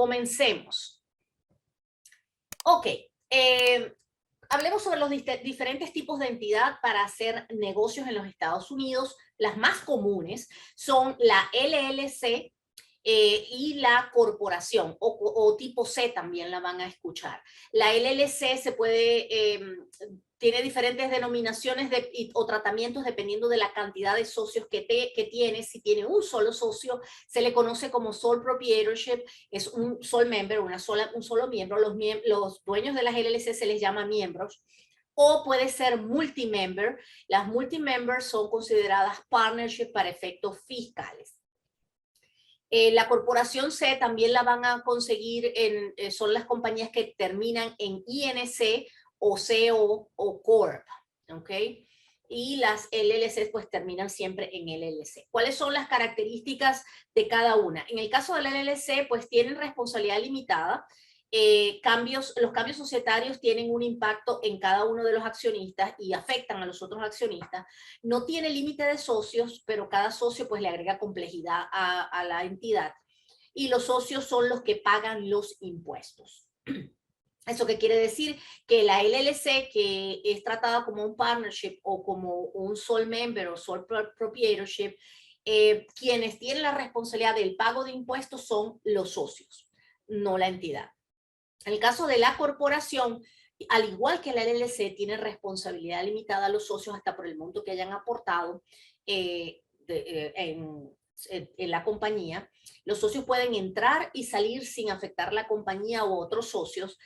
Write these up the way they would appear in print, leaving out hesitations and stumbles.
comencemos. Ok, hablemos sobre los diferentes tipos de entidad para hacer negocios en los Estados Unidos. Las más comunes son la LLC y la corporación, o tipo C también la van a escuchar. La LLC se puede, tiene diferentes denominaciones o tratamientos dependiendo de la cantidad de socios que tiene. Si tiene un solo socio, se le conoce como sole proprietorship, es un sole member, un solo miembro. Los dueños de las LLC se les llama miembros. O puede ser multimember. Las multimembers son consideradas partnership para efectos fiscales. La corporación C también la van a conseguir, son las compañías que terminan en INC o CO o Corp, ¿ok? Y las LLC pues terminan siempre en LLC. ¿Cuáles son las características de cada una? En el caso de la LLC pues tienen responsabilidad limitada. Los cambios societarios tienen un impacto en cada uno de los accionistas y afectan a los otros accionistas. No tiene límite de socios, pero cada socio pues le agrega complejidad a la entidad. Y los socios son los que pagan los impuestos. ¿Eso qué quiere decir? Que la LLC, que es tratada como un partnership o como un sole member o sole proprietorship, quienes tienen la responsabilidad del pago de impuestos son los socios, no la entidad. En el caso de la corporación, al igual que la LLC, tiene responsabilidad limitada a los socios hasta por el monto que hayan aportado en la compañía. Los socios pueden entrar y salir sin afectar la compañía u otros socios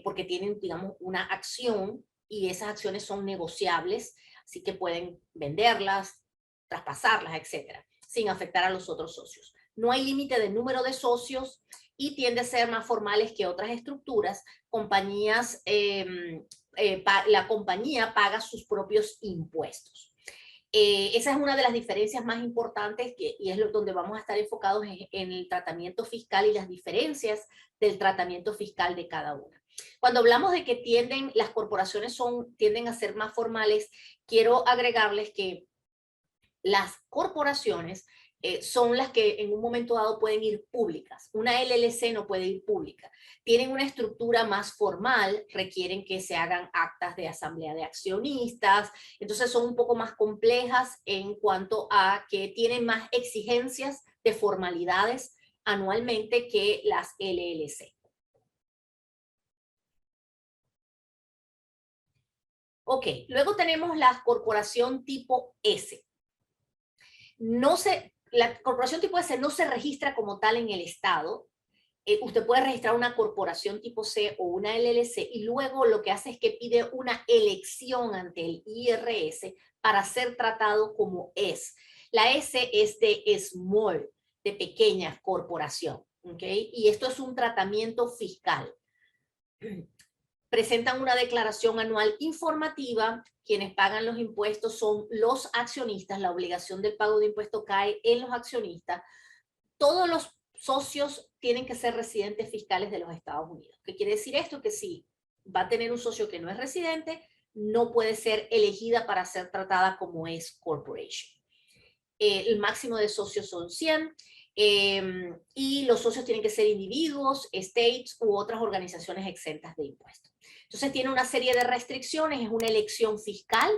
porque tienen, digamos, una acción y esas acciones son negociables, así que pueden venderlas, traspasarlas, etcétera, sin afectar a los otros socios. No hay límite de número de socios y tiende a ser más formales que otras estructuras. La compañía paga sus propios impuestos. Esa es una de las diferencias más importantes y es donde vamos a estar enfocados en el tratamiento fiscal y las diferencias del tratamiento fiscal de cada una. Cuando hablamos de que las corporaciones tienden a ser más formales, quiero agregarles que las corporaciones son las que en un momento dado pueden ir públicas. Una LLC no puede ir pública. Tienen una estructura más formal, requieren que se hagan actas de asamblea de accionistas, entonces son un poco más complejas en cuanto a que tienen más exigencias de formalidades anualmente que las LLC. Ok, luego tenemos la corporación tipo S. La corporación tipo S no se registra como tal en el estado. Usted puede registrar una corporación tipo C o una LLC y luego lo que hace es que pide una elección ante el IRS para ser tratado como S. La S es de small, de pequeña corporación, ¿ok? Y esto es un tratamiento fiscal. Presentan una declaración anual informativa. Quienes pagan los impuestos son los accionistas. La obligación del pago de impuestos cae en los accionistas. Todos los socios tienen que ser residentes fiscales de los Estados Unidos. ¿Qué quiere decir esto? Que si va a tener un socio que no es residente, no puede ser elegida para ser tratada como S corporation. El máximo de socios son 100. Y los socios tienen que ser individuos, estates u otras organizaciones exentas de impuestos. Entonces tiene una serie de restricciones, es una elección fiscal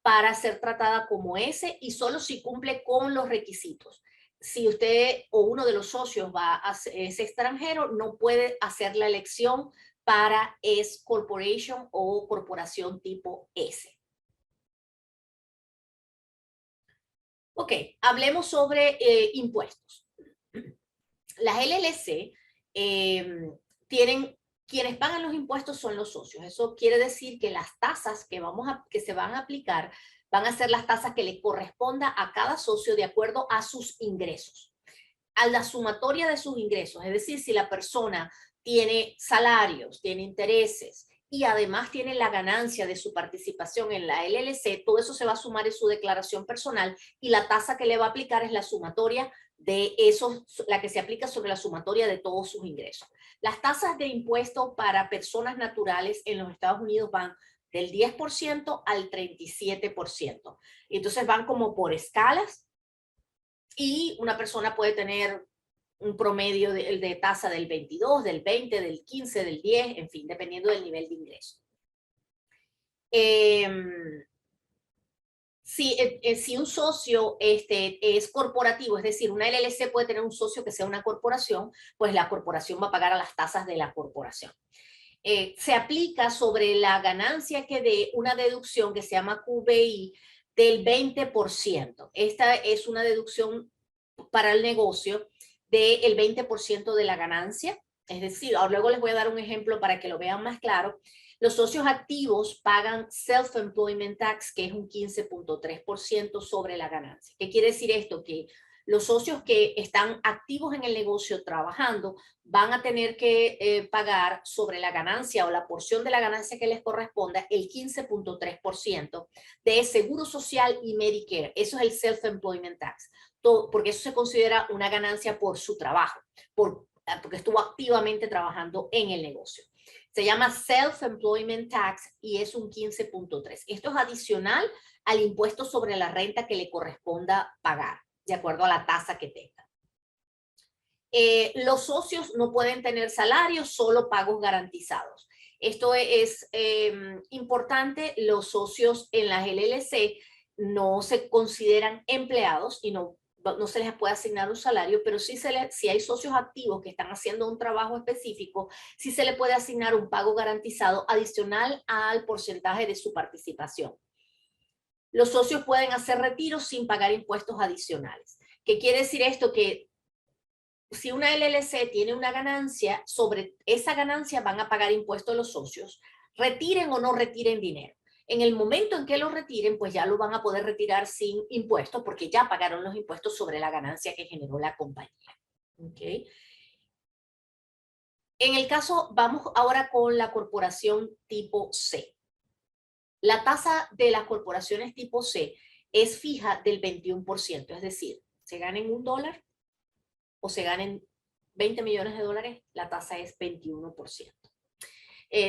para ser tratada como S y solo si cumple con los requisitos. Si usted o uno de los socios es extranjero, no puede hacer la elección para S corporation o corporación tipo S. Ok, hablemos sobre impuestos. Las LLC quienes pagan los impuestos son los socios. Eso quiere decir que las tasas que se van a aplicar van a ser las tasas que le corresponda a cada socio de acuerdo a sus ingresos. A la sumatoria de sus ingresos, es decir, si la persona tiene salarios, tiene intereses y además tiene la ganancia de su participación en la LLC, todo eso se va a sumar en su declaración personal y la tasa que le va a aplicar es la sumatoria de eso, la que se aplica sobre la sumatoria de todos sus ingresos. Las tasas de impuestos para personas naturales en los Estados Unidos van del 10% al 37%. Entonces van como por escalas y una persona puede tener un promedio de tasa del 22, del 20, del 15, del 10, en fin, dependiendo del nivel de ingreso. Si un socio es corporativo, es decir, una LLC puede tener un socio que sea una corporación, pues la corporación va a pagar a las tasas de la corporación. Se aplica sobre la ganancia que dé una deducción que se llama QBI del 20%. Esta es una deducción para el negocio del 20% de la ganancia. Es decir, ahora luego les voy a dar un ejemplo para que lo vean más claro. Los socios activos pagan self-employment tax, que es un 15.3% sobre la ganancia. ¿Qué quiere decir esto? Que los socios que están activos en el negocio trabajando van a tener que pagar sobre la ganancia o la porción de la ganancia que les corresponda el 15.3% de Seguro Social y Medicare. Eso es el self-employment tax, porque eso se considera una ganancia por su trabajo, porque estuvo activamente trabajando en el negocio. Se llama Self-Employment Tax y es un 15.3. Esto es adicional al impuesto sobre la renta que le corresponda pagar, de acuerdo a la tasa que tenga. Los socios no pueden tener salarios, solo pagos garantizados. Esto es importante. Los socios en las LLC no se consideran empleados y no se les puede asignar un salario, pero sí si hay socios activos que están haciendo un trabajo específico, sí se le puede asignar un pago garantizado adicional al porcentaje de su participación. Los socios pueden hacer retiros sin pagar impuestos adicionales. ¿Qué quiere decir esto? Que si una LLC tiene una ganancia, sobre esa ganancia van a pagar impuestos los socios, retiren o no retiren dinero. En el momento en que lo retiren, pues ya lo van a poder retirar sin impuestos porque ya pagaron los impuestos sobre la ganancia que generó la compañía. ¿Okay? En el caso, vamos ahora con la corporación tipo C. La tasa de las corporaciones tipo C es fija del 21%, es decir, se ganen $1 o se ganen 20 millones de dólares, la tasa es 21%.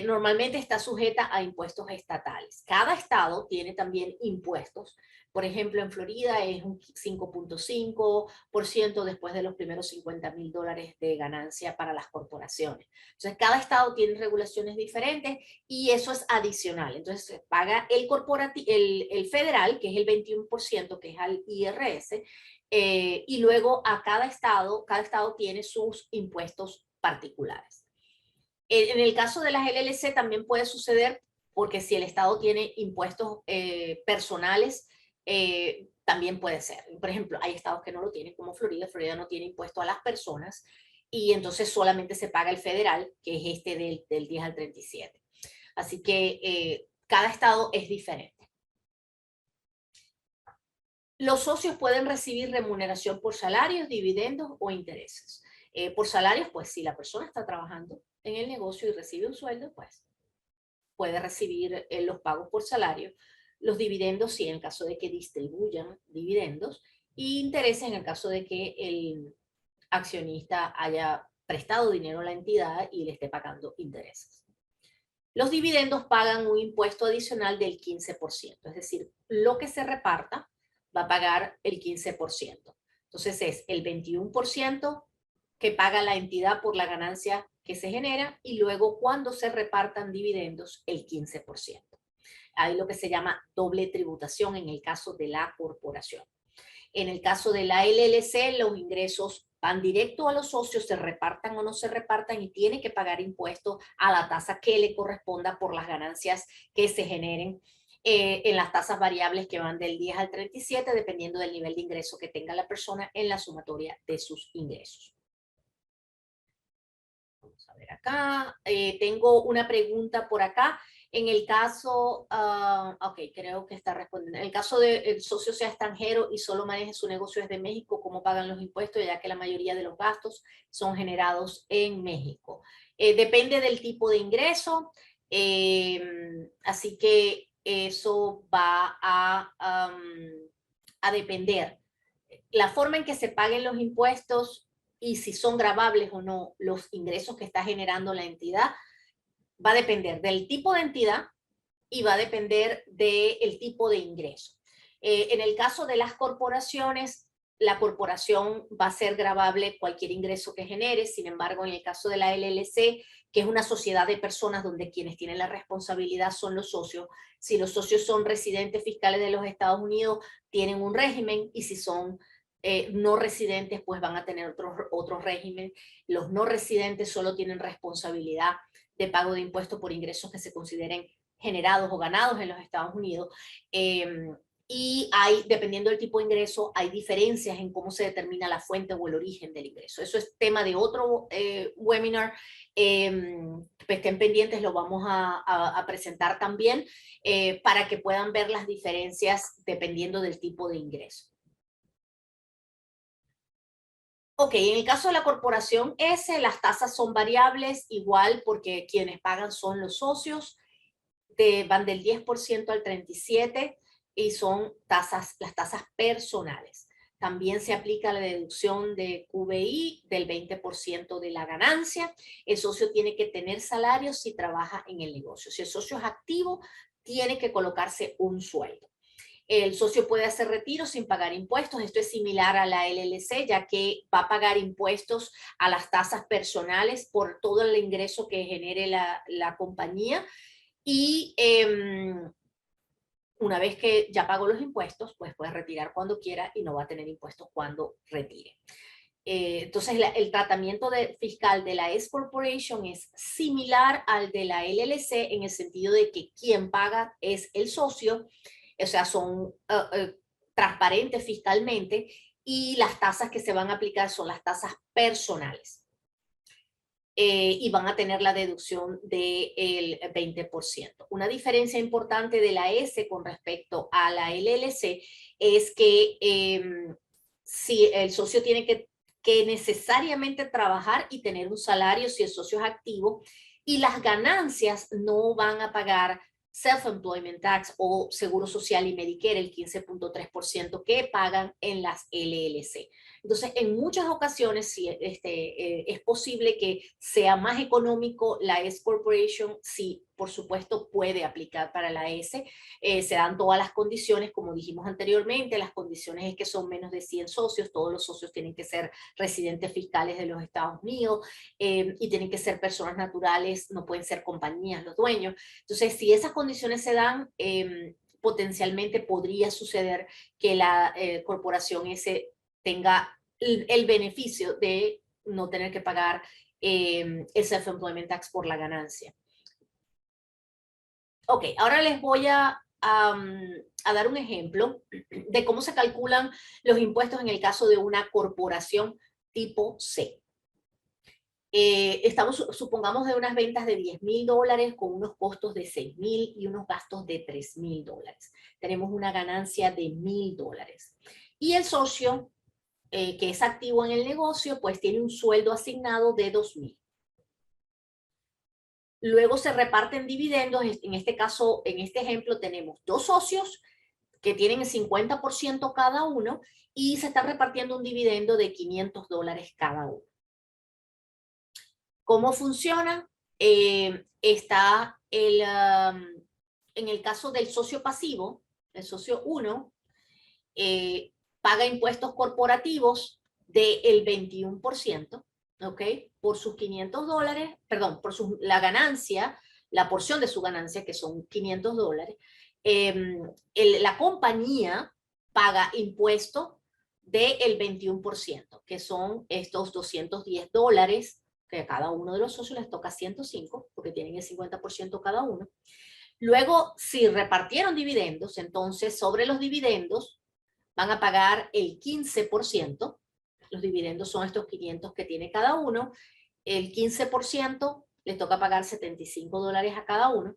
Normalmente está sujeta a impuestos estatales. Cada estado tiene también impuestos. Por ejemplo, en Florida es un 5.5% después de los primeros $50,000 de ganancia para las corporaciones. Entonces, cada estado tiene regulaciones diferentes y eso es adicional. Entonces, se paga el federal, que es el 21%, que es al IRS, y luego a cada estado tiene sus impuestos particulares. En el caso de las LLC también puede suceder porque si el Estado tiene impuestos personales, también puede ser. Por ejemplo, hay estados que no lo tienen, como Florida. Florida no tiene impuesto a las personas y entonces solamente se paga el federal, que es este del 10 al 37. Así que cada estado es diferente. Los socios pueden recibir remuneración por salarios, dividendos o intereses. Por salarios, pues si la persona está trabajando en el negocio y recibe un sueldo, pues puede recibir los pagos por salario. Los dividendos, sí, en el caso de que distribuyan dividendos. Y intereses en el caso de que el accionista haya prestado dinero a la entidad y le esté pagando intereses. Los dividendos pagan un impuesto adicional del 15%, es decir, lo que se reparta va a pagar el 15%. Entonces es el 21% que paga la entidad por la ganancia que se genera y luego cuando se repartan dividendos el 15%. Hay lo que se llama doble tributación en el caso de la corporación. En el caso de la LLC, los ingresos van directo a los socios, se repartan o no se repartan y tiene que pagar impuestos a la tasa que le corresponda por las ganancias que se generen en las tasas variables que van del 10 al 37, dependiendo del nivel de ingreso que tenga la persona en la sumatoria de sus ingresos. Vamos a ver acá. Tengo una pregunta por acá. En el caso, ok, creo que está respondiendo. En el caso de el socio sea extranjero y solo maneje su negocio desde México, ¿cómo pagan los impuestos? Ya que la mayoría de los gastos son generados en México. Depende del tipo de ingreso, así que eso va a depender. La forma en que se paguen los impuestos y si son gravables o no los ingresos que está generando la entidad, va a depender del tipo de entidad y va a depender del tipo de ingreso. En el caso de las corporaciones, la corporación va a ser gravable cualquier ingreso que genere. Sin embargo, en el caso de la LLC, que es una sociedad de personas donde quienes tienen la responsabilidad son los socios, si los socios son residentes fiscales de los Estados Unidos, tienen un régimen, y si son no residentes, pues van a tener otro régimen. Los no residentes solo tienen responsabilidad de pago de impuestos por ingresos que se consideren generados o ganados en los Estados Unidos. Y hay, dependiendo del tipo de ingreso, hay diferencias en cómo se determina la fuente o el origen del ingreso. Eso es tema de otro webinar. Estén pendientes, lo vamos a presentar también para que puedan ver las diferencias dependiendo del tipo de ingreso. Ok, en el caso de la corporación S, las tasas son variables, igual porque quienes pagan son los socios, van del 10% al 37%, y son las tasas personales. También se aplica la deducción de QBI del 20% de la ganancia. El socio tiene que tener salario si trabaja en el negocio. Si el socio es activo, tiene que colocarse un sueldo. El socio puede hacer retiro sin pagar impuestos. Esto es similar a la LLC, ya que va a pagar impuestos a las tasas personales por todo el ingreso que genere la compañía. Y una vez que ya pagó los impuestos, pues puede retirar cuando quiera y no va a tener impuestos cuando retire. Entonces, el tratamiento fiscal de la S Corporation es similar al de la LLC en el sentido de que quien paga es el socio, o sea, son transparentes fiscalmente, y las tasas que se van a aplicar son las tasas personales. Y van a tener la deducción del 20%. Una diferencia importante de la S con respecto a la LLC es que si el socio tiene que necesariamente trabajar y tener un salario si el socio es activo, y las ganancias no van a pagar Self-Employment Tax o Seguro Social y Medicare, el 15.3% que pagan en las LLC. Entonces, en muchas ocasiones sí, es posible que sea más económico la S Corporation, sí, por supuesto, puede aplicar para la S. Se dan todas las condiciones, como dijimos anteriormente. Las condiciones es que son menos de 100 socios, todos los socios tienen que ser residentes fiscales de los Estados Unidos, y tienen que ser personas naturales, no pueden ser compañías los dueños. Entonces, si esas condiciones se dan, potencialmente podría suceder que la corporación S tenga el beneficio de no tener que pagar el Self-Employment Tax por la ganancia. Ok, ahora les voy a dar un ejemplo de cómo se calculan los impuestos en el caso de una corporación tipo C. Supongamos de unas ventas de $10,000 con unos costos de $6,000 y unos gastos de $3,000. Tenemos una ganancia de $1,000. Y el socio que es activo en el negocio, pues tiene un sueldo asignado de $2,000. Luego se reparten dividendos. En este caso, en este ejemplo, tenemos dos socios que tienen el 50% cada uno, y se está repartiendo un dividendo de $500 cada uno. ¿Cómo funciona? Está en el caso del socio pasivo, el socio 1, paga impuestos corporativos del 21%, ¿ok? Por sus $500, perdón, por la ganancia, la porción de su ganancia, que son $500. La compañía paga impuesto del 21%, que son estos $210, que a cada uno de los socios les toca 105, porque tienen el 50% cada uno. Luego, si repartieron dividendos, entonces sobre los dividendos van a pagar el 15%. Los dividendos son estos 500 que tiene cada uno. El 15% les toca pagar $75 a cada uno.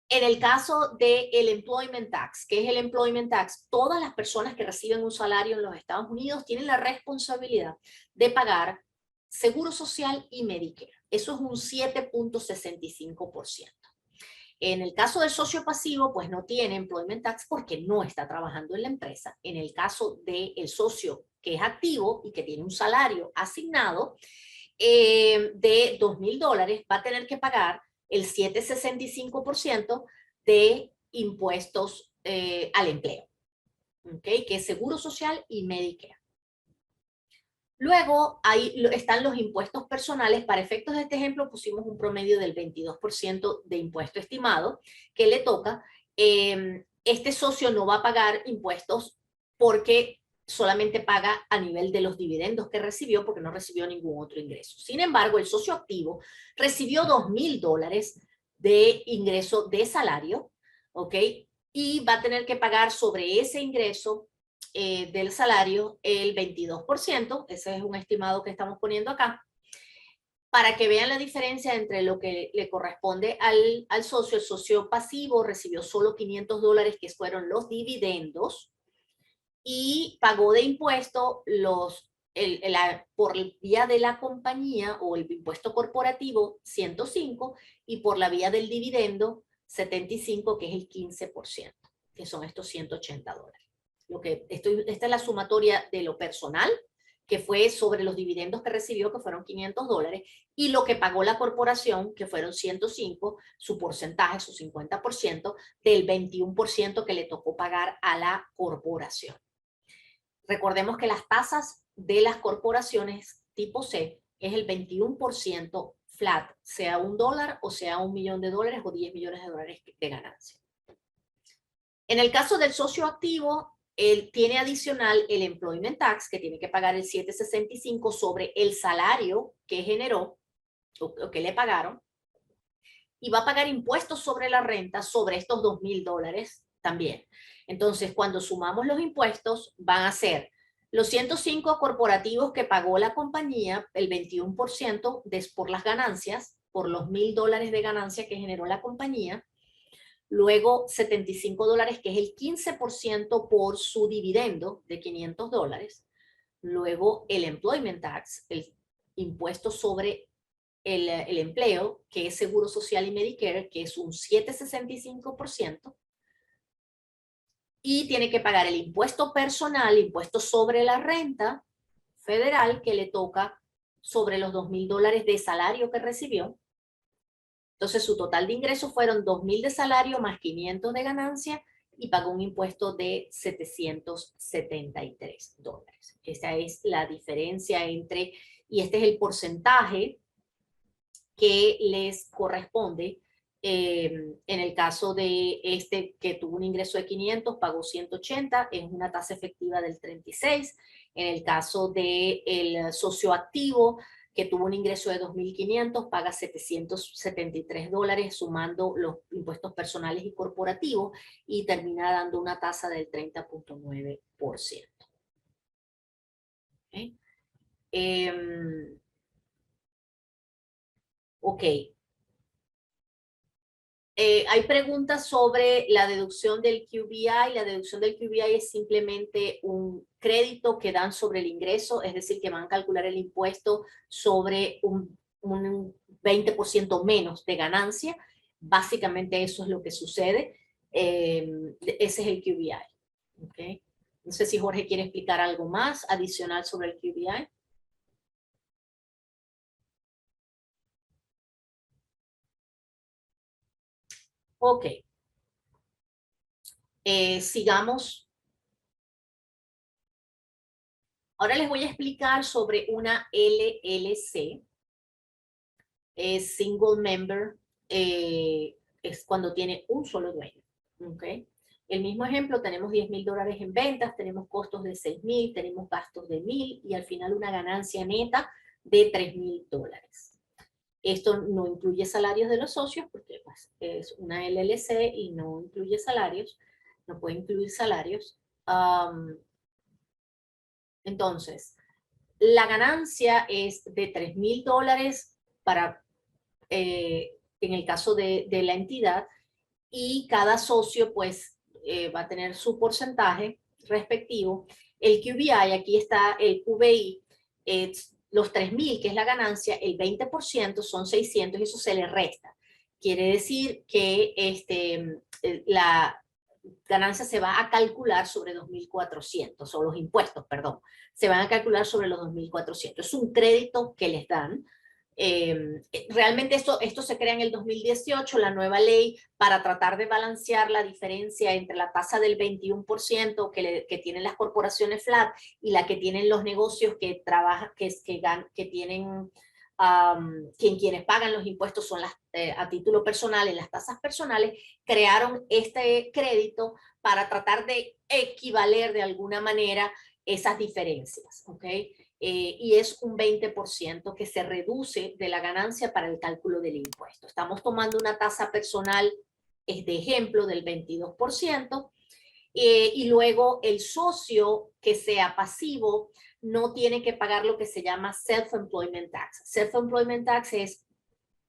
En el caso del Employment Tax, ¿qué es el Employment Tax? Todas las personas que reciben un salario en los Estados Unidos tienen la responsabilidad de pagar Seguro Social y Medicare. Eso es un 7.65%. En el caso del socio pasivo, pues no tiene Employment Tax porque no está trabajando en la empresa. En el caso del socio que es activo y que tiene un salario asignado de $2,000, va a tener que pagar el 7.65% de impuestos al empleo. ¿okay? Que es Seguro Social y Medicare. Luego ahí están los impuestos personales. Para efectos de este ejemplo pusimos un promedio del 22% de impuesto estimado que le toca. Este socio no va a pagar impuestos porque solamente paga a nivel de los dividendos que recibió porque no recibió ningún otro ingreso. Sin embargo, el socio activo recibió $2,000 de ingreso de salario, ¿ok? Y va a tener que pagar sobre ese ingreso del salario el 22%, ese es un estimado que estamos poniendo acá, para que vean la diferencia entre lo que le corresponde al socio. El socio pasivo recibió solo $500, que fueron los dividendos, y pagó de impuesto por vía de la compañía o el impuesto corporativo 105 y por la vía del dividendo 75, que es el 15%, que son estos $180. Esta es la sumatoria de lo personal, que fue sobre los dividendos que recibió, que fueron $500, y lo que pagó la corporación, que fueron 105, su porcentaje, su 50%, del 21% que le tocó pagar a la corporación. Recordemos que las tasas de las corporaciones tipo C es el 21% flat, sea $1 o sea $1.000.000 o $10 millones de ganancia. En el caso del socio activo, él tiene adicional el employment tax, que tiene que pagar el 765 sobre el salario que generó o que le pagaron, y va a pagar impuestos sobre la renta sobre estos $2,000 también. Entonces, cuando sumamos los impuestos, van a ser los 105 corporativos que pagó la compañía, el 21% por las ganancias, por los $1,000 de ganancia que generó la compañía. Luego $75, que es el 15% por su dividendo de $500. Luego el employment tax, el impuesto sobre el empleo, que es Seguro Social y Medicare, que es un 7,65%. Y tiene que pagar el impuesto personal, impuesto sobre la renta federal, que le toca sobre los $2,000 de salario que recibió. Entonces su total de ingresos fueron $2,000 de salario más 500 de ganancia y pagó un impuesto de $773. Esa es la diferencia entre, y este es el porcentaje que les corresponde. En el caso de este que tuvo un ingreso de 500, pagó 180, es una tasa efectiva del 36. En el caso del socio activo, que tuvo un ingreso de 2.500, paga $773, sumando los impuestos personales y corporativos, y termina dando una tasa del 30,9%. ¿Okay? Ok. Hay preguntas sobre la deducción del QBI. La deducción del QBI es simplemente un crédito que dan sobre el ingreso, es decir, que van a calcular el impuesto sobre un 20% menos de ganancia. Básicamente eso es lo que sucede. Ese es el QBI. ¿Okay? No sé si Jorge quiere explicar algo más adicional sobre el QBI. Ok. Sigamos. Ahora les voy a explicar sobre una LLC. Es single member, es cuando tiene un solo dueño. ¿Okay? El mismo ejemplo, tenemos $10,000 en ventas, tenemos costos de 6,000, tenemos gastos de 1,000 y al final una ganancia neta de $3,000. Esto no incluye salarios de los socios porque pues, es una LLC y no incluye salarios, no puede incluir salarios. Entonces, la ganancia es de $3,000 para, en el caso de la entidad, y cada socio pues va a tener su porcentaje respectivo. El QBI, aquí está el QBI, los 3,000, que es la ganancia, el 20% son 600 y eso se le resta. Quiere decir que la ganancia se va a calcular sobre 2.400, o los impuestos, perdón, se van a calcular sobre los 2.400. Es un crédito que les dan Realmente esto se crea en el 2018, la nueva ley, para tratar de balancear la diferencia entre la tasa del 21% que tienen las corporaciones flat y la que tienen los negocios que trabajan, que tienen, quienes pagan los impuestos son a título personal, en las tasas personales, crearon este crédito para tratar de equivaler de alguna manera esas diferencias, ¿ok? Y es un 20% que se reduce de la ganancia para el cálculo del impuesto. Estamos tomando una tasa personal, es de ejemplo, del 22%, y luego el socio que sea pasivo no tiene que pagar lo que se llama self-employment tax. Self-employment tax es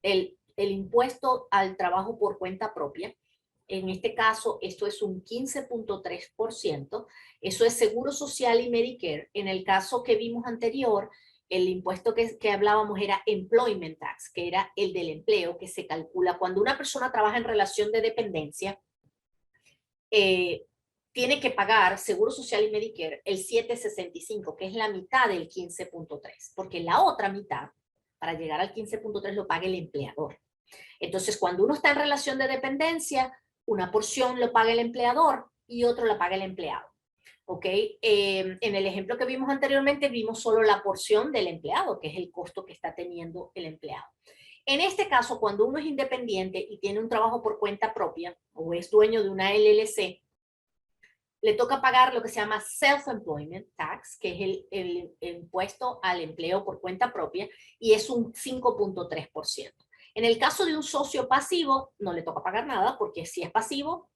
el impuesto al trabajo por cuenta propia. En este caso, esto es un 15.3%. Eso es Seguro Social y Medicare. En el caso que vimos anterior, el impuesto que hablábamos era Employment Tax, que era el del empleo, que se calcula cuando una persona trabaja en relación de dependencia, tiene que pagar Seguro Social y Medicare el 7.65, que es la mitad del 15.3, porque la otra mitad, para llegar al 15.3, lo paga el empleador. Entonces, cuando uno está en relación de dependencia, una porción lo paga el empleador y otro la paga el empleado. ¿Ok? En el ejemplo que vimos anteriormente, vimos solo la porción del empleado, que es el costo que está teniendo el empleado. En este caso, cuando uno es independiente y tiene un trabajo por cuenta propia o es dueño de una LLC, le toca pagar lo que se llama Self-Employment Tax, que es el impuesto al empleo por cuenta propia, y es un 5.3%. En el caso de un socio pasivo, no le toca pagar nada, porque si es pasivo,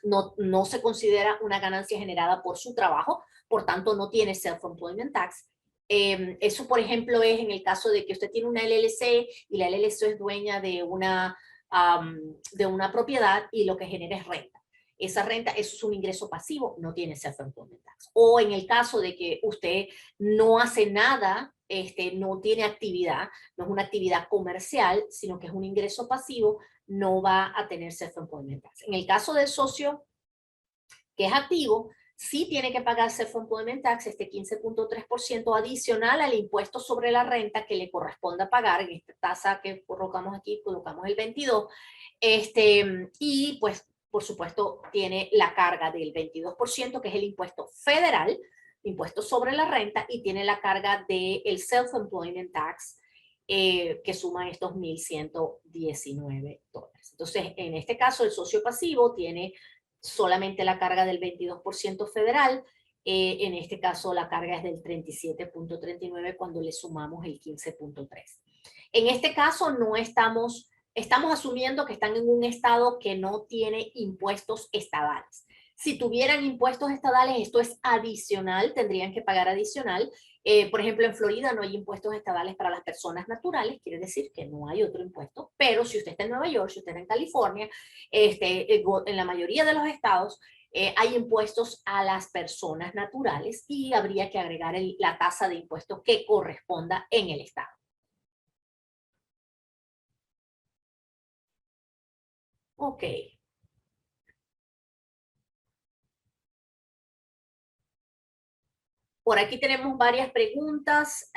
no se considera una ganancia generada por su trabajo, por tanto no tiene Self-Employment Tax. Eso, por ejemplo, es en el caso de que usted tiene una LLC y la LLC es dueña de una propiedad y lo que genera es renta. Esa renta, eso es un ingreso pasivo, no tiene self-employment tax. O en el caso de que usted no hace nada, no tiene actividad, no es una actividad comercial, sino que es un ingreso pasivo, no va a tener self-employment tax. En el caso del socio que es activo, sí tiene que pagar self-employment tax, este 15.3% adicional al impuesto sobre la renta que le corresponda pagar. En esta tasa que colocamos aquí, colocamos el 22%, y pues por supuesto tiene la carga del 22%, que es el impuesto federal, impuesto sobre la renta, y tiene la carga del self-employment tax, que suman estos $1,119. Entonces, en este caso, el socio pasivo tiene solamente la carga del 22% federal, en este caso la carga es del 37.39 cuando le sumamos el 15.3. En este caso no estamos asumiendo que están en un estado que no tiene impuestos estadales. Si tuvieran impuestos estadales, esto es adicional, tendrían que pagar adicional. Por ejemplo, en Florida no hay impuestos estadales para las personas naturales, quiere decir que no hay otro impuesto, pero si usted está en Nueva York, si usted está en California, en la mayoría de los estados, hay impuestos a las personas naturales y habría que agregar la tasa de impuestos que corresponda en el estado. Ok. Por aquí tenemos varias preguntas.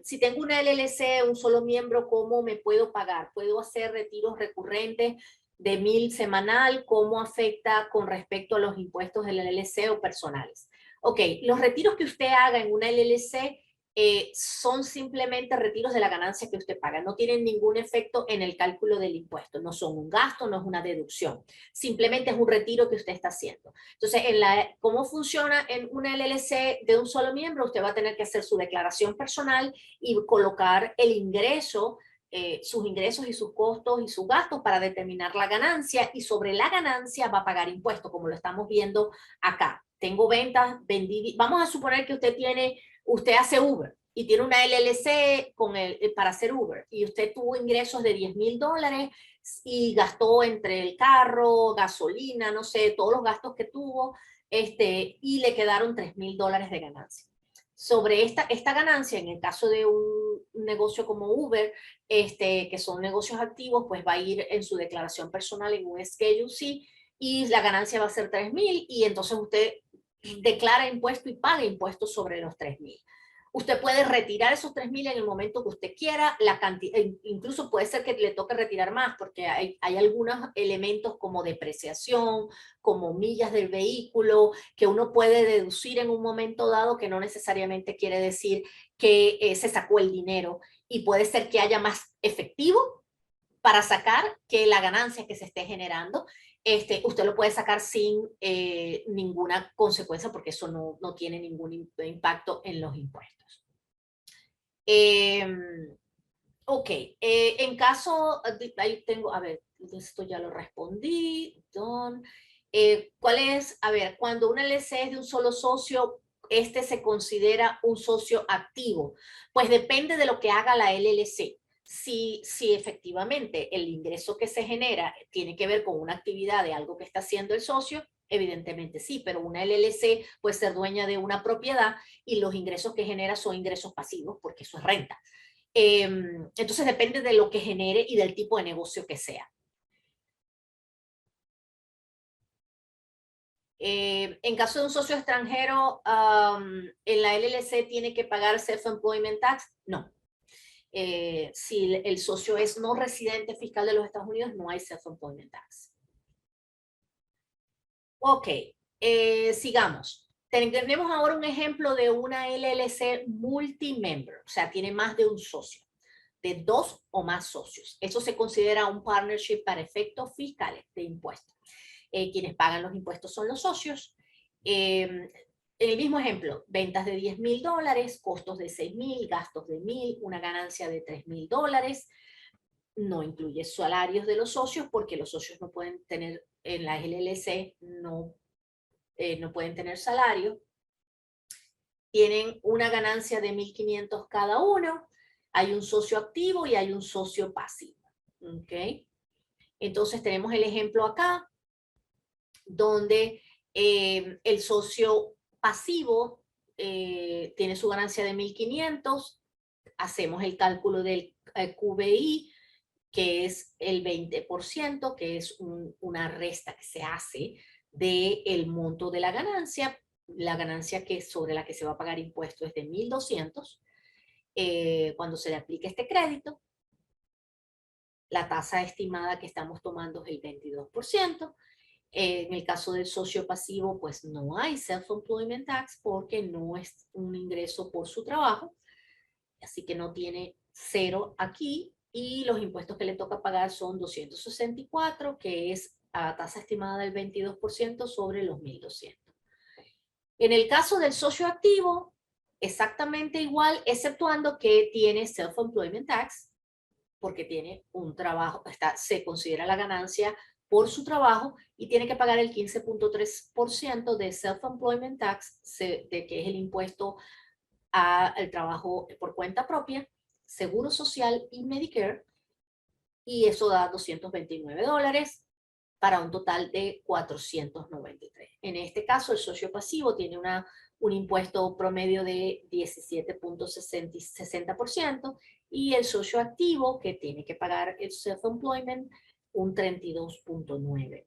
Si tengo una LLC, un solo miembro, ¿cómo me puedo pagar? ¿Puedo hacer retiros recurrentes de 1,000 semanal? ¿Cómo afecta con respecto a los impuestos de la LLC o personales? Ok, los retiros que usted haga en una LLC son simplemente retiros de la ganancia que usted paga. No tienen ningún efecto en el cálculo del impuesto. No son un gasto, no es una deducción. Simplemente es un retiro que usted está haciendo. Entonces, ¿cómo funciona en una LLC de un solo miembro? Usted va a tener que hacer su declaración personal y colocar el ingreso, sus ingresos y sus costos y sus gastos para determinar la ganancia, y sobre la ganancia va a pagar impuestos, como lo estamos viendo acá. Tengo ventas, vendí, vamos a suponer que usted hace Uber y tiene una LLC para hacer Uber, y usted tuvo ingresos de $10,000 y gastó entre el carro, gasolina, no sé, todos los gastos que tuvo, y le quedaron $3,000 de ganancia. Sobre esta ganancia, en el caso de un negocio como Uber, que son negocios activos, pues va a ir en su declaración personal en un Schedule C, y la ganancia va a ser 3,000, y entonces usted declara impuesto y paga impuestos sobre los 3,000. Usted puede retirar esos 3.000 en el momento que usted quiera, la cantidad, incluso puede ser que le toque retirar más, porque hay algunos elementos como depreciación, como millas del vehículo, que uno puede deducir en un momento dado, que no necesariamente quiere decir que se sacó el dinero, y puede ser que haya más efectivo para sacar que la ganancia que se esté generando. Usted lo puede sacar sin ninguna consecuencia, porque eso no tiene ningún impacto en los impuestos. Ok, en caso, ahí tengo, a ver, esto ya lo respondí, Don. ¿Cuál es? A ver, cuando una LLC es de un solo socio, se considera un socio activo. Pues depende de lo que haga la LLC. Si efectivamente el ingreso que se genera tiene que ver con una actividad de algo que está haciendo el socio, evidentemente sí, pero una LLC puede ser dueña de una propiedad y los ingresos que genera son ingresos pasivos, porque eso es renta. Entonces depende de lo que genere y del tipo de negocio que sea. En caso de un socio extranjero, en la LLC tiene que pagar self-employment tax. No. Si el socio es no residente fiscal de los Estados Unidos, no hay self-employment tax. Ok, sigamos. Tenemos ahora un ejemplo de una LLC multi-member, o sea, tiene más de un socio, de 2 o más socios. Eso se considera un partnership para efectos fiscales de impuestos. Quienes pagan los impuestos son los socios. En el mismo ejemplo, ventas de $10,000, costos de $6,000, gastos de $1,000, una ganancia de $3,000. No incluye salarios de los socios, porque los socios no pueden tener, en la LLC, no pueden tener salario. Tienen una ganancia de $1,500 cada uno. Hay un socio activo y hay un socio pasivo. ¿Ok? Entonces tenemos el ejemplo acá, donde el socio pasivo tiene su ganancia de 1,500. Hacemos el cálculo del QBI, que es el 20%, que es una resta que se hace del monto de la ganancia que sobre la que se va a pagar impuesto es de 1,200. Cuando se le aplica este crédito, la tasa estimada que estamos tomando es el 22%. En el caso del socio pasivo, pues no hay self-employment tax, porque no es un ingreso por su trabajo, así que no tiene cero aquí, y los impuestos que le toca pagar son 264, que es a tasa estimada del 22% sobre los 1,200. En el caso del socio activo, exactamente igual, exceptuando que tiene self-employment tax, porque tiene un trabajo, se considera la ganancia por su trabajo, y tiene que pagar el 15.3% de self-employment tax, que es el impuesto al trabajo por cuenta propia, Seguro Social y Medicare, y eso da $229 para un total de 493. En este caso, el socio pasivo tiene un impuesto promedio de 17.60%, y el socio activo, que tiene que pagar el self-employment, un 32.9%.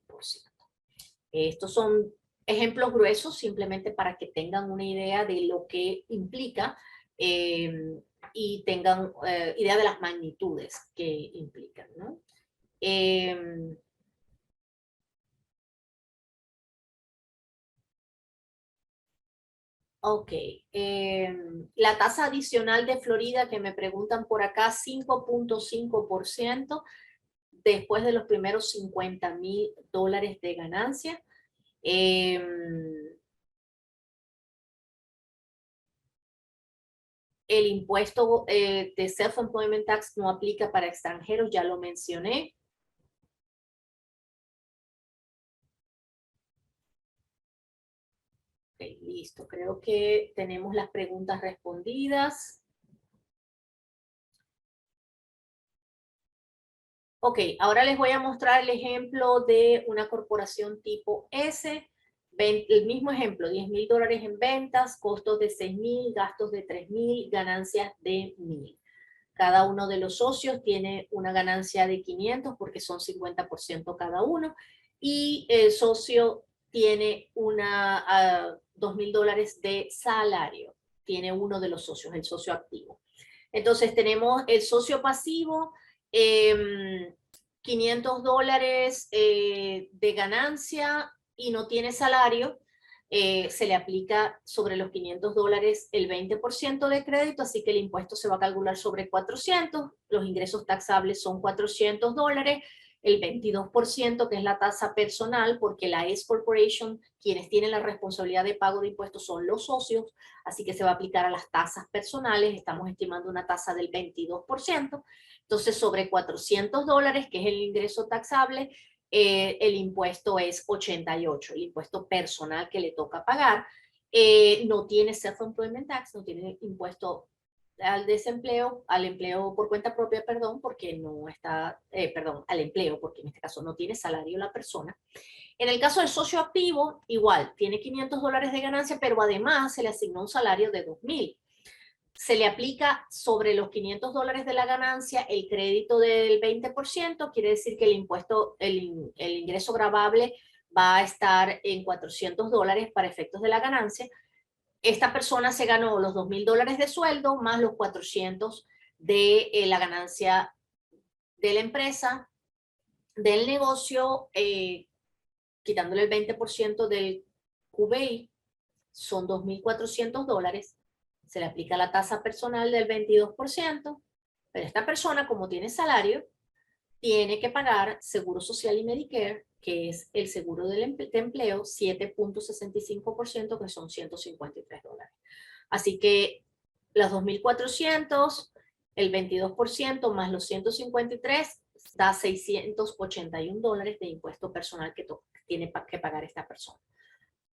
Estos son ejemplos gruesos, simplemente para que tengan una idea de lo que implica y tengan idea de las magnitudes que implican, ¿no? Ok. La tasa adicional de Florida, que me preguntan por acá, 5.5% después de los primeros $50,000 de ganancia. El impuesto de self-employment tax no aplica para extranjeros, ya lo mencioné. Okay, listo, creo que tenemos las preguntas respondidas. Ok, ahora les voy a mostrar el ejemplo de una corporación tipo S. El mismo ejemplo, $10,000 en ventas, costos de 6,000, gastos de 3,000, ganancias de 1,000. Cada uno de los socios tiene una ganancia de 500, porque son 50% cada uno, y el socio tiene $2,000 de salario. tiene uno de los socios, el socio activo. Entonces tenemos el socio pasivo, $500 de ganancia y no tiene salario. Se le aplica sobre los $500 el 20% de crédito, así que el impuesto se va a calcular sobre 400, los ingresos taxables son $400, el 22%, que es la tasa personal, porque la S Corporation, quienes tienen la responsabilidad de pago de impuestos son los socios, así que se va a aplicar a las tasas personales, estamos estimando una tasa del 22%, entonces sobre $400, que es el ingreso taxable, el impuesto es 88, el impuesto personal que le toca pagar. No tiene self-employment tax, no tiene impuesto al desempleo, al empleo por cuenta propia, perdón, porque no está, perdón, al empleo, porque en este caso no tiene salario la persona. En el caso del socio activo, igual, tiene $500 de ganancia, pero además se le asignó un salario de $2,000. Se le aplica sobre los $500 de la ganancia el crédito del 20%, quiere decir que el impuesto, el ingreso gravable va a estar en $400 para efectos de la ganancia. Esta persona se ganó los $2,000 de sueldo más los 400 de la ganancia de la empresa, del negocio, quitándole el 20% del QBI, son $2,400. Se le aplica la tasa personal del 22%, pero esta persona, como tiene salario, tiene que pagar Seguro Social y Medicare, que es el seguro de empleo, 7.65%, que son $153. Así que los 2.400, el 22% más los 153, da $681 de impuesto personal que tiene que pagar esta persona.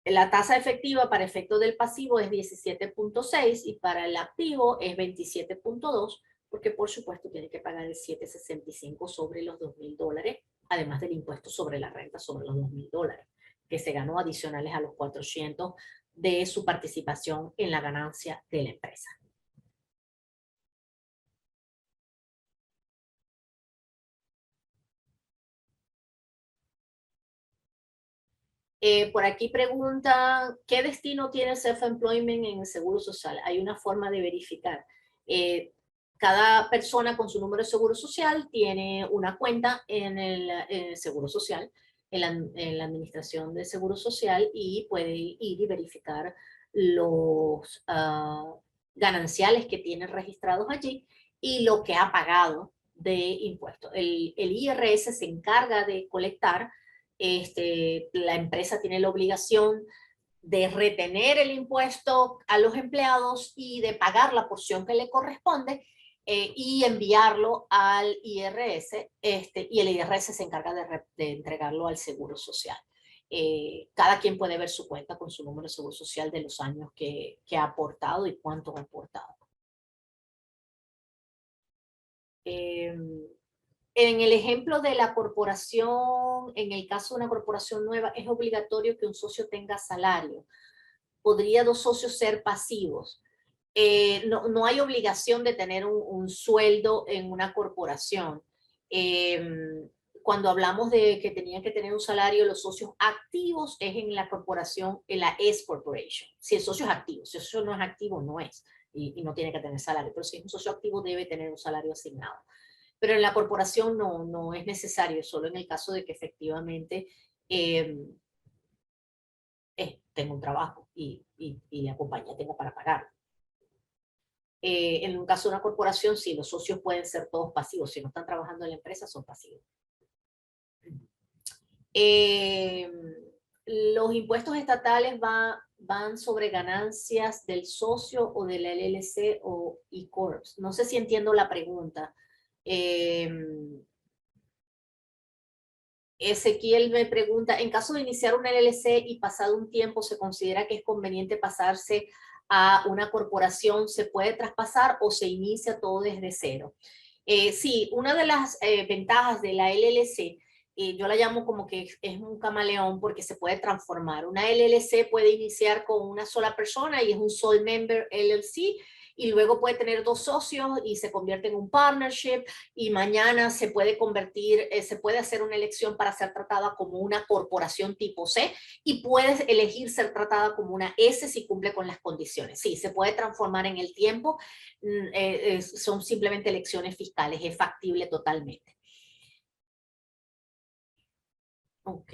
La tasa efectiva para efecto del pasivo es 17.6 y para el activo es 27.2, porque por supuesto tiene que pagar el 7.65 sobre los $2,000, además del impuesto sobre la renta sobre los $2,000, que se ganó adicionales a los 400 de su participación en la ganancia de la empresa. Por aquí pregunta, ¿qué destino tiene el self-employment en el Seguro Social? Hay una forma de verificar. Cada persona con su número de Seguro Social tiene una cuenta en el Seguro Social, en la Administración de Seguro Social, y puede ir y verificar los gananciales que tiene registrados allí y lo que ha pagado de impuestos. El IRS se encarga de colectar. La empresa tiene la obligación de retener el impuesto a los empleados y de pagar la porción que le corresponde y enviarlo al IRS, y el IRS se encarga de entregarlo al Seguro Social. Cada quien puede ver su cuenta con su número de Seguro Social de los años que ha aportado y cuánto ha aportado. En el ejemplo de la corporación, en el caso de una corporación nueva, es obligatorio que un socio tenga salario. Podría dos socios ser pasivos. No hay obligación de tener un sueldo en una corporación. Cuando hablamos de que tenían que tener un salario, los socios activos es en la corporación, en la S Corporation. Si el socio es activo, si el socio no es activo, no es. Y no tiene que tener salario. Pero si es un socio activo, debe tener un salario asignado. Pero en la corporación no es necesario, solo en el caso de que efectivamente tenga un trabajo y la compañía tenga para pagar. En un caso de una corporación, sí, los socios pueden ser todos pasivos. Si no están trabajando en la empresa, son pasivos. Los impuestos estatales van sobre ganancias del socio o de la LLC o E-Corps. No sé si entiendo la pregunta. Ezequiel me pregunta, en caso de iniciar una LLC y pasado un tiempo se considera que es conveniente pasarse a una corporación, ¿se puede traspasar o se inicia todo desde cero? Sí, una de las ventajas de la LLC, yo la llamo como que es un camaleón porque se puede transformar. Una LLC puede iniciar con una sola persona y es un sole member LLC, y luego puede tener 2 socios y se convierte en un partnership, y mañana se puede convertir, se puede hacer una elección para ser tratada como una corporación tipo C, y puedes elegir ser tratada como una S si cumple con las condiciones. Sí, se puede transformar en el tiempo, son simplemente elecciones fiscales, es factible totalmente. Ok.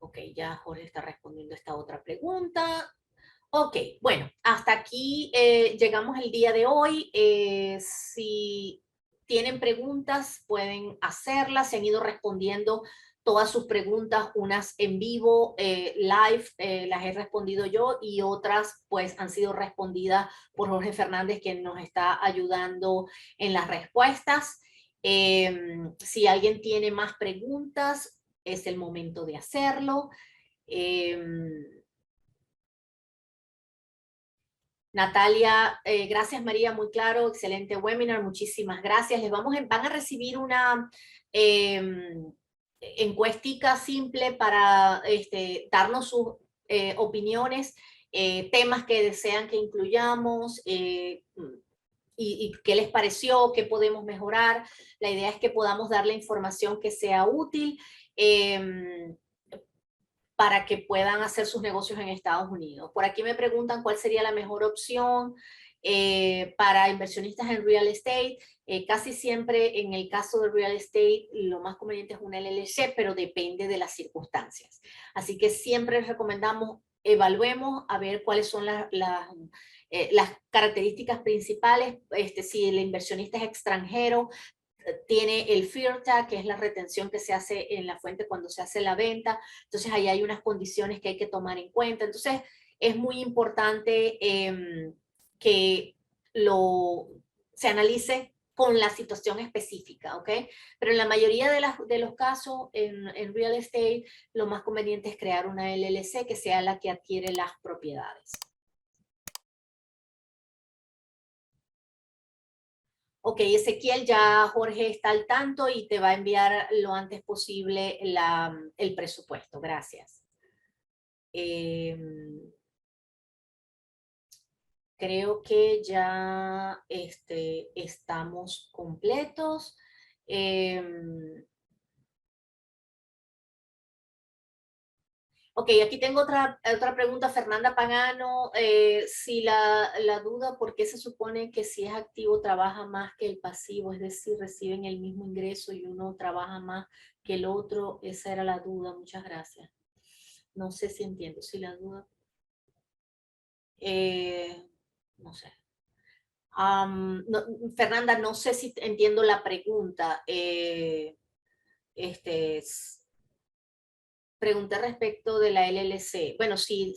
Ok, ya Jorge está respondiendo esta otra pregunta. Ok, bueno, hasta aquí llegamos el día de hoy. Si tienen preguntas, pueden hacerlas. Se han ido respondiendo todas sus preguntas, unas en vivo, live, las he respondido yo, y otras pues han sido respondidas por Jorge Fernández, quien nos está ayudando en las respuestas. Si alguien tiene más preguntas, es el momento de hacerlo. Natalia, gracias María, muy claro, excelente webinar, muchísimas gracias. Van a recibir una encuestica simple para darnos sus opiniones, temas que desean que incluyamos, y qué les pareció, qué podemos mejorar. La idea es que podamos darle información que sea útil. Para que puedan hacer sus negocios en Estados Unidos. Por aquí me preguntan cuál sería la mejor opción para inversionistas en real estate. Casi siempre en el caso de real estate lo más conveniente es una LLC, pero depende de las circunstancias. Así que siempre les recomendamos evaluemos a ver cuáles son las características principales, si el inversionista es extranjero, tiene el fear tag, que es la retención que se hace en la fuente cuando se hace la venta. Entonces ahí hay unas condiciones que hay que tomar en cuenta. Entonces es muy importante que se analice con la situación específica, ¿ok? Pero en la mayoría de los casos en real estate, lo más conveniente es crear una LLC que sea la que adquiere las propiedades. Ok, Ezequiel, ya Jorge está al tanto y te va a enviar lo antes posible el presupuesto. Gracias. Creo que ya estamos completos. Ok, aquí tengo otra pregunta, Fernanda Pagano. Si la duda, ¿por qué se supone que si es activo trabaja más que el pasivo? Es decir, reciben el mismo ingreso y uno trabaja más que el otro. Esa era la duda. Muchas gracias. No sé si entiendo. Si la duda... no sé. No, Fernanda, no sé si entiendo la pregunta. Este, Pregunté respecto de la LLC. Bueno, si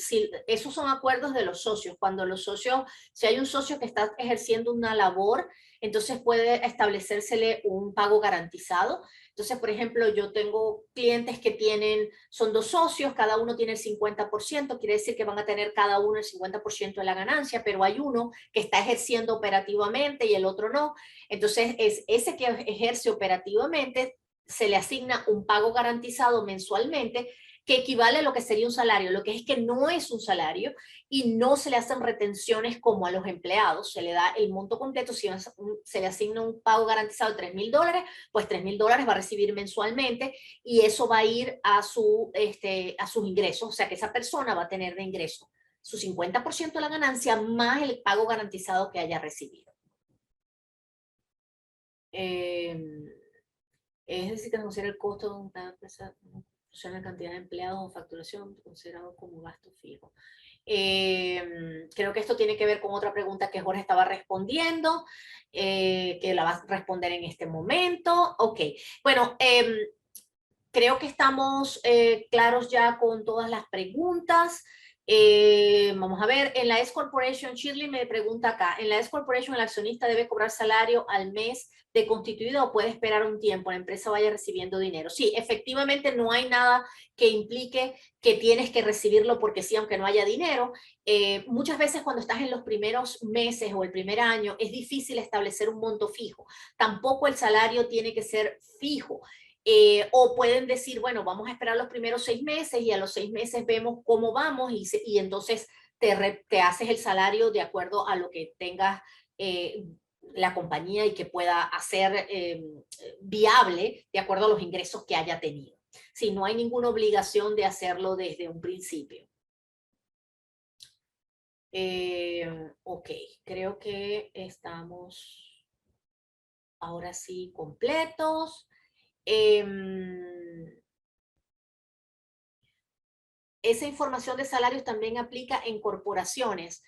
esos son acuerdos de los socios. Cuando los socios, si hay un socio que está ejerciendo una labor, entonces puede establecérsele un pago garantizado. Entonces, por ejemplo, yo tengo clientes que son 2 socios, cada uno tiene el 50%, quiere decir que van a tener cada uno el 50% de la ganancia, pero hay uno que está ejerciendo operativamente y el otro no. Entonces, es ese que ejerce operativamente se le asigna un pago garantizado mensualmente que equivale a lo que sería un salario. Lo que es que no es un salario y no se le hacen retenciones como a los empleados. Se le da el monto completo. Si se le asigna un pago garantizado de $3,000, pues $3,000 va a recibir mensualmente y eso va a ir a sus ingresos. O sea que esa persona va a tener de ingreso su 50% de la ganancia más el pago garantizado que haya recibido. Es decir, que considera el costo de una empresa, la cantidad de empleados o facturación considerado como gasto fijo. Creo que esto tiene que ver con otra pregunta que Jorge estaba respondiendo, que la va a responder en este momento. Ok, bueno, creo que estamos claros ya con todas las preguntas. Vamos a ver, en la S Corporation, Shirley me pregunta acá, ¿en la S Corporation el accionista debe cobrar salario al mes de constituido o puede esperar un tiempo, la empresa vaya recibiendo dinero? Sí, efectivamente no hay nada que implique que tienes que recibirlo porque sí, aunque no haya dinero. Muchas veces cuando estás en los primeros meses o el primer año es difícil establecer un monto fijo. Tampoco el salario tiene que ser fijo. O pueden decir, bueno, vamos a esperar los primeros 6 meses y a los 6 meses vemos cómo vamos y entonces te haces el salario de acuerdo a lo que tengas la compañía y que pueda hacer viable de acuerdo a los ingresos que haya tenido. Si no hay ninguna obligación de hacerlo desde un principio. Ok, creo que estamos ahora sí completos. Esa información de salarios también aplica en corporaciones.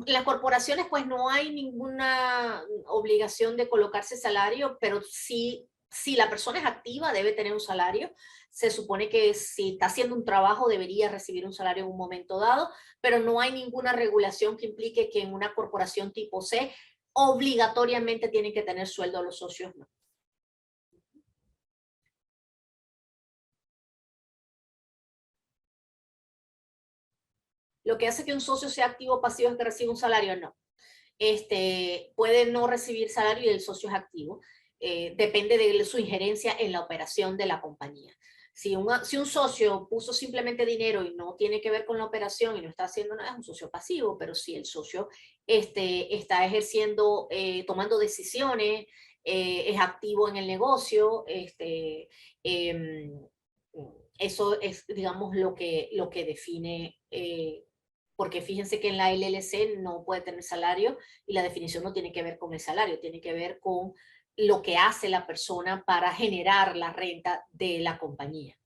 Las corporaciones pues no hay ninguna obligación de colocarse salario, pero sí, si la persona es activa debe tener un salario. Se supone que si está haciendo un trabajo debería recibir un salario en un momento dado, pero no hay ninguna regulación que implique que en una corporación tipo C obligatoriamente tienen que tener sueldo los socios, no. Lo que hace que un socio sea activo o pasivo es que reciba un salario, no. Puede no recibir salario y el socio es activo. Depende de su injerencia en la operación de la compañía. Si un socio puso simplemente dinero y no tiene que ver con la operación y no está haciendo nada, es un socio pasivo, pero si el socio está ejerciendo, tomando decisiones, es activo en el negocio, eso es, digamos, lo que define porque fíjense que en la LLC no puede tener salario y la definición no tiene que ver con el salario, tiene que ver con lo que hace la persona para generar la renta de la compañía.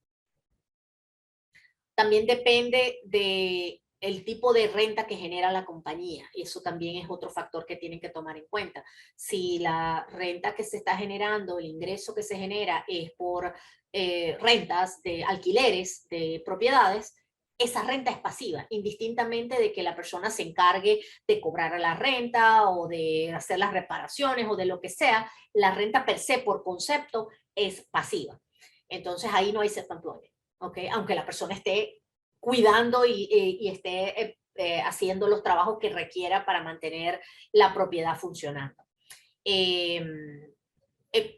También depende de el tipo de renta que genera la compañía. Y eso también es otro factor que tienen que tomar en cuenta. Si la renta que se está generando, el ingreso que se genera es por rentas de alquileres de propiedades, esa renta es pasiva, indistintamente de que la persona se encargue de cobrar la renta o de hacer las reparaciones o de lo que sea, la renta per se, por concepto, es pasiva. Entonces ahí no hay self-employment. ¿Okay? Aunque la persona esté cuidando y esté haciendo los trabajos que requiera para mantener la propiedad funcionando.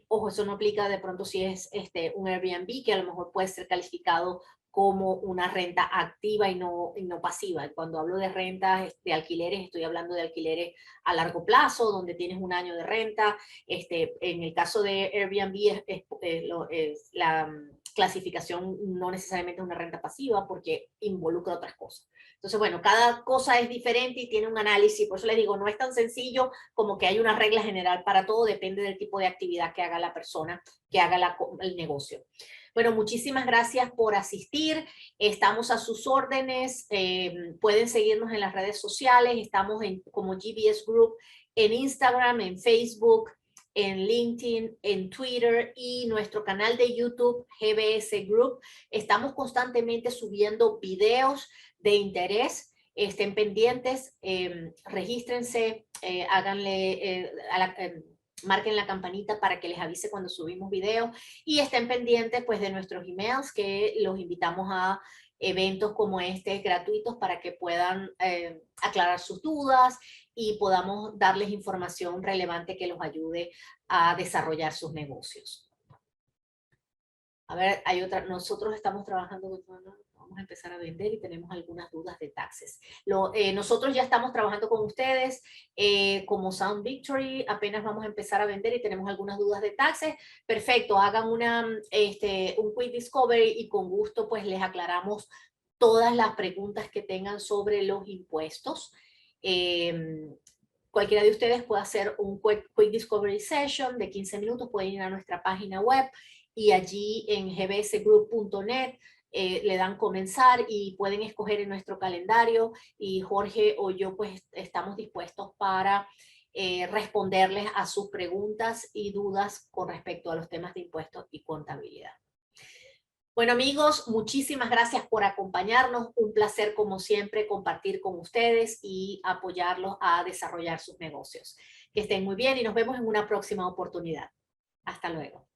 Ojo, eso no aplica de pronto si es un Airbnb, que a lo mejor puede ser calificado como una renta activa y no pasiva. Cuando hablo de rentas de alquileres, estoy hablando de alquileres a largo plazo, donde tienes un año de renta. En el caso de Airbnb es la clasificación no necesariamente es una renta pasiva porque involucra otras cosas. Entonces, bueno, cada cosa es diferente y tiene un análisis, por eso les digo, no es tan sencillo como que hay una regla general para todo, depende del tipo de actividad que haga la persona, que haga el negocio. Bueno, muchísimas gracias por asistir, estamos a sus órdenes, pueden seguirnos en las redes sociales, estamos como GBS Group en Instagram, en Facebook, en LinkedIn, en Twitter y nuestro canal de YouTube GBS Group. Estamos constantemente subiendo videos de interés, estén pendientes, regístrense, háganle, marquen la campanita para que les avise cuando subimos videos y estén pendientes pues de nuestros emails que los invitamos a eventos como este gratuitos para que puedan aclarar sus dudas y podamos darles información relevante que los ayude a desarrollar sus negocios. A ver, hay otra, nosotros estamos trabajando con, vamos a empezar a vender y tenemos algunas dudas de taxes. Nosotros ya estamos trabajando con ustedes como Sound Victory, apenas vamos a empezar a vender y tenemos algunas dudas de taxes. Perfecto, hagan un quick discovery y con gusto pues les aclaramos todas las preguntas que tengan sobre los impuestos. Cualquiera de ustedes puede hacer un quick discovery session de 15 minutos, pueden ir a nuestra página web y allí en gbsgroup.net le dan comenzar y pueden escoger en nuestro calendario y Jorge o yo pues estamos dispuestos para responderles a sus preguntas y dudas con respecto a los temas de impuestos y contabilidad. Bueno amigos, muchísimas gracias por acompañarnos. Un placer como siempre compartir con ustedes y apoyarlos a desarrollar sus negocios. Que estén muy bien y nos vemos en una próxima oportunidad. Hasta luego.